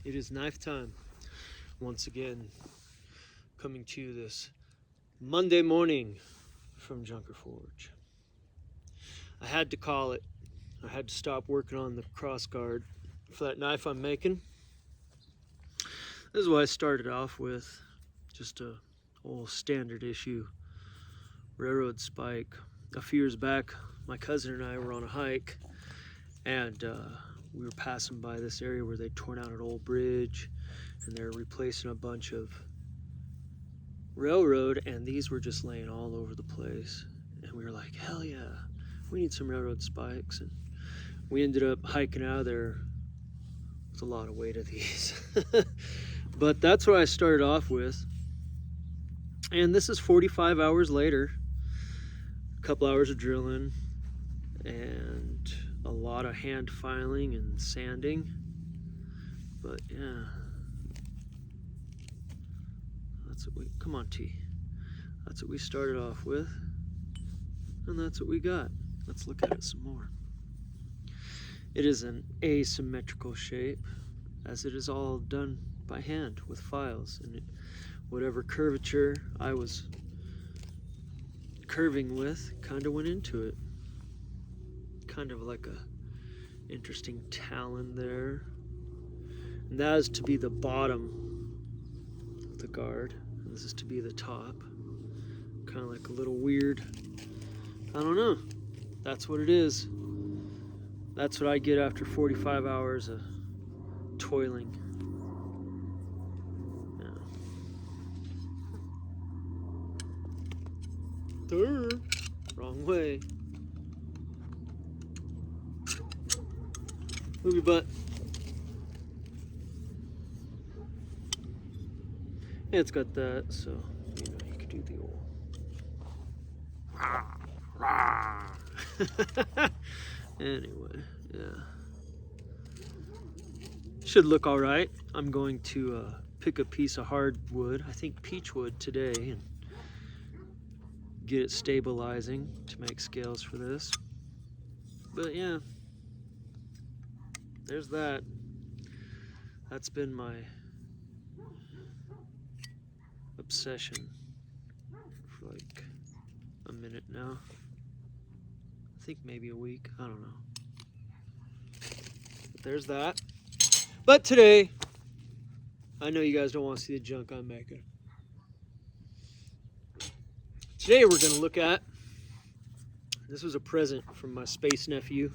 It is knife time. Once again, coming to you this Monday morning from Junker Forge. I had to call it. I had to stop working on the cross guard for that knife I'm making. This is what I started off with. Just a old standard issue railroad spike. A few years back, my cousin and I were on a hike, and we were passing by this area where they'd torn out an old bridge and they're replacing a bunch of railroad, and these were just laying all over the place. And we were like, hell yeah, we need some railroad spikes. And we ended up hiking out of there with a lot of weight of these. But that's what I started off with. And this is 45 hours later, a couple hours of drilling and a lot of hand filing and sanding. But yeah, that's what we, come on T, that's what we started off with, and that's what we got. Let's look at it some more. It is an asymmetrical shape, as it is all done by hand with files, and whatever curvature I was curving with kind of went into it. Kind of like a interesting talon there. And that is to be the bottom of the guard. And this is to be the top. Kind of like a little weird, I don't know. That's what it is. That's what I get after 45 hours of toiling. Yeah. Wrong way. Move your butt. Yeah, it's got that, so you know you can do the old. Anyway, yeah. Should look all right. I'm going to pick a piece of hardwood, I think peach wood today, and get it stabilizing to make scales for this. But yeah. There's that. That's been my obsession for like a minute now. I think maybe a week. I don't know. But there's that. But today, I know you guys don't want to see the junk I'm making. Today we're going to look at, this was a present from my space nephew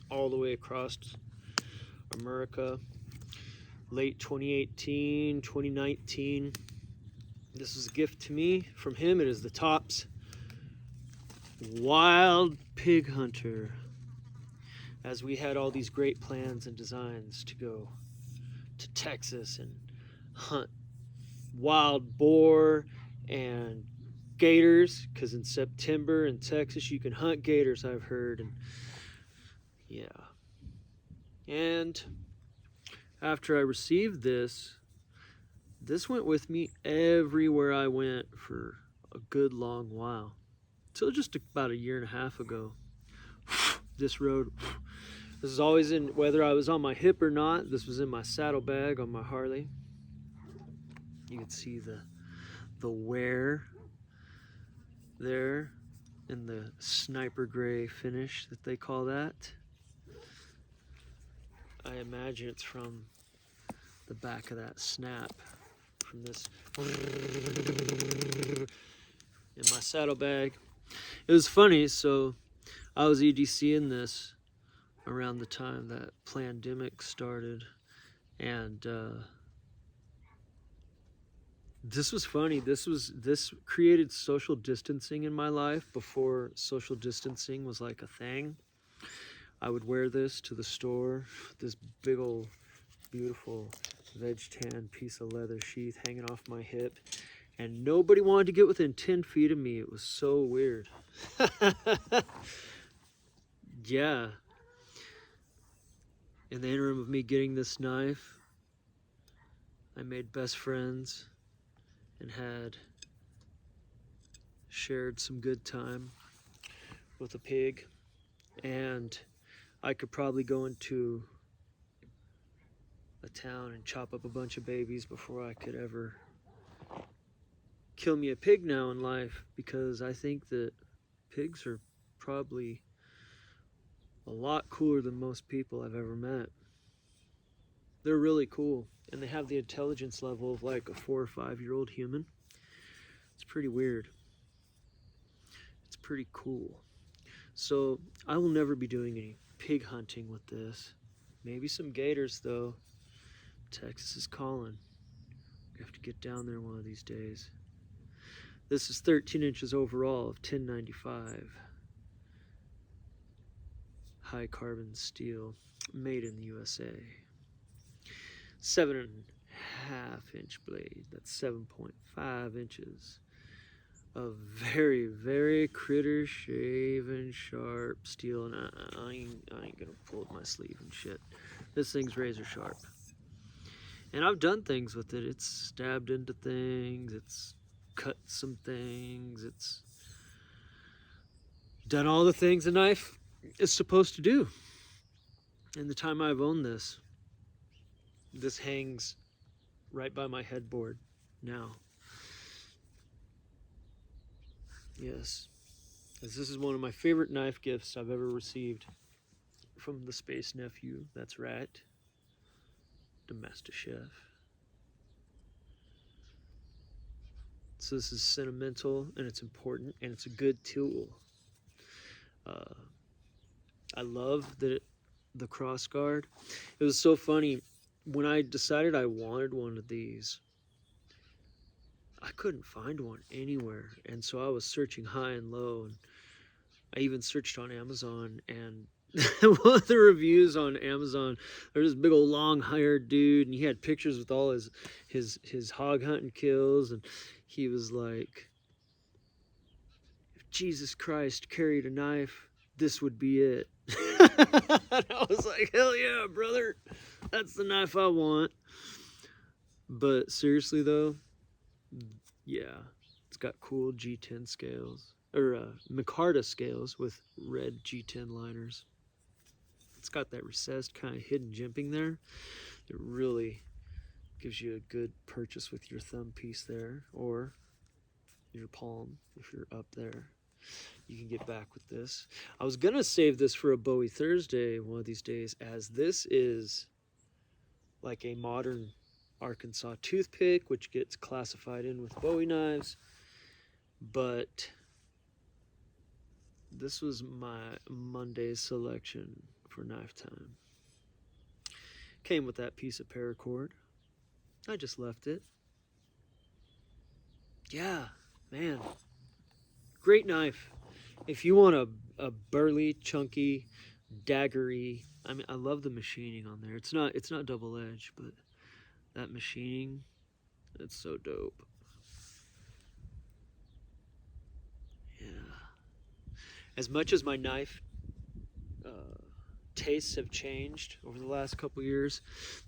all the way across America, late 2018, 2019. This was a gift to me from him. It is the Tops Wild Pig Hunter, as we had all these great plans and designs to go to Texas and hunt wild boar and gators, because in September in Texas you can hunt gators, I've heard. And yeah. And after I received this went with me everywhere I went for a good long while. Till just about a year and a half ago. This rode, this is always in, whether I was on my hip or not, this was in my saddlebag on my Harley. You can see the wear there in the sniper gray finish that they call that. I imagine it's from the back of that snap, from this in my saddlebag. It was funny, so I was EDCing this around the time that pandemic started, and this was funny. This created social distancing in my life before social distancing was like a thing. I would wear this to the store, this big old beautiful veg tan piece of leather sheath hanging off my hip, and nobody wanted to get within 10 feet of me. It was so weird. Yeah. In the interim of me getting this knife, I made best friends and had shared some good time with a pig, and I could probably go into a town and chop up a bunch of babies before I could ever kill me a pig now in life, because I think that pigs are probably a lot cooler than most people I've ever met. They're really cool, and they have the intelligence level of like a 4 or 5-year-old human. It's pretty weird. It's pretty cool. So I will never be doing any pig hunting with this. Maybe some gators though. Texas is calling. We have to get down there one of these days. This is 13 inches overall of 1095. High carbon steel, made in the USA. 7.5 inch blade. That's 7.5 inches of very, very critter shaven sharp steel. And I ain't gonna pull up my sleeve and shit. This thing's razor sharp. And I've done things with it. It's stabbed into things. It's cut some things. It's done all the things a knife is supposed to do. In the time I've owned this, this hangs right by my headboard now. Yes, this is one of my favorite knife gifts I've ever received from the Space Nephew. That's right, the Master Chef. So this is sentimental, and it's important, and it's a good tool. I love the cross guard. It was so funny when I decided I wanted one of these. I couldn't find one anywhere, and so I was searching high and low, and I even searched on Amazon. And one of the reviews on Amazon, there's this big old long-haired dude, and he had pictures with all his hog hunting kills, and he was like, if Jesus Christ carried a knife, this would be it. And I was like, hell yeah, brother, that's the knife I want. But seriously though, yeah, it's got cool G10 scales, or micarta scales with red G10 liners. It's got that recessed kind of hidden jimping there. It really gives you a good purchase with your thumb piece there, or your palm if you're up there. You can get back with this. I was gonna save this for a Bowie Thursday one of these days, as this is like a modern Arkansas toothpick, which gets classified in with Bowie knives. But this was my Monday's selection for knife time. Came with that piece of paracord. I just left it. Yeah, man, great knife. If you want a burly, chunky, daggery, I mean, I love the machining on there. It's not double edged, but that machining, it's so dope. Yeah. As much as my knife tastes have changed over the last couple years,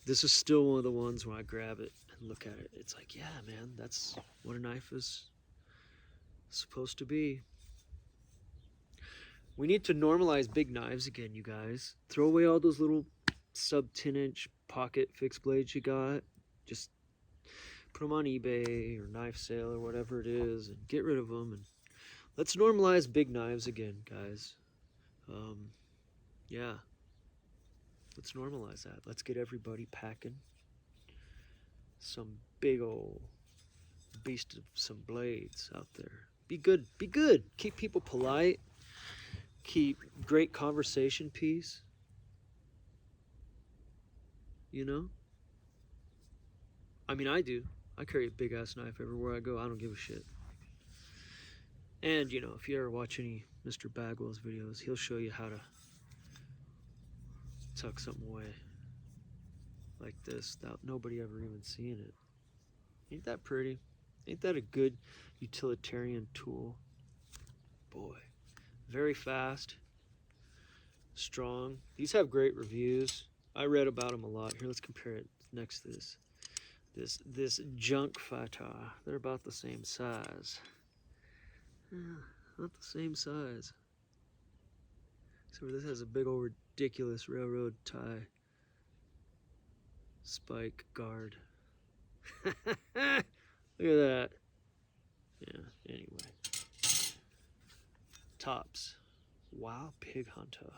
this is still one of the ones when I grab it and look at it, it's like, yeah, man, that's what a knife is supposed to be. We need to normalize big knives again, you guys. Throw away all those little sub 10-inch pocket fixed blades you got. Just put them on eBay or knife sale or whatever it is, and get rid of them. And let's normalize big knives again, guys. Yeah, let's normalize that. Let's get everybody packing some big old beast of some blades out there. Be good. Be good. Keep people polite. Keep great conversation piece. You know? I mean, I do. I carry a big ass knife everywhere I go. I don't give a shit. And, you know, if you ever watch any Mr. Bagwell's videos, he'll show you how to tuck something away like this without nobody ever even seeing it. Ain't that pretty? Ain't that a good utilitarian tool? Boy. Very fast, strong. These have great reviews. I read about them a lot. Here, let's compare it next to this junk fighter. They're about the same size. Yeah, not the same size. So this has a big old ridiculous railroad tie spike guard. Look at that. Yeah, anyway. Tops. Wow, pig hunter.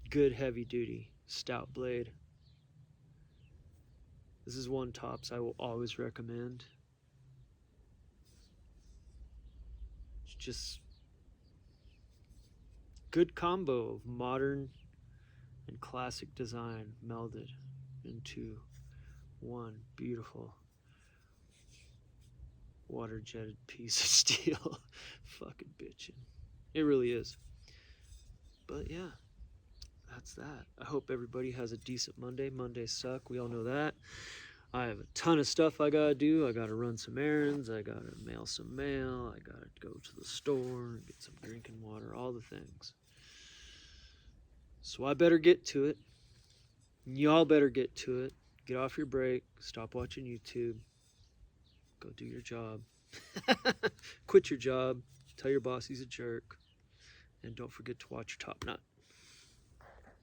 Good heavy duty, stout blade. This is one tops I will always recommend. It's just good combo of modern and classic design melded into one beautiful water jetted piece of steel. Fucking bitchin'. It really is. But yeah, that's that. I hope everybody has a decent Monday. Mondays suck. We all know that. I have a ton of stuff I gotta do. I gotta run some errands. I gotta mail some mail. I gotta go to the store and get some drinking water. All the things. So I better get to it. Y'all better get to it. Get off your break. Stop watching YouTube. Go do your job. Quit your job. Tell your boss he's a jerk. And don't forget to watch your top knot.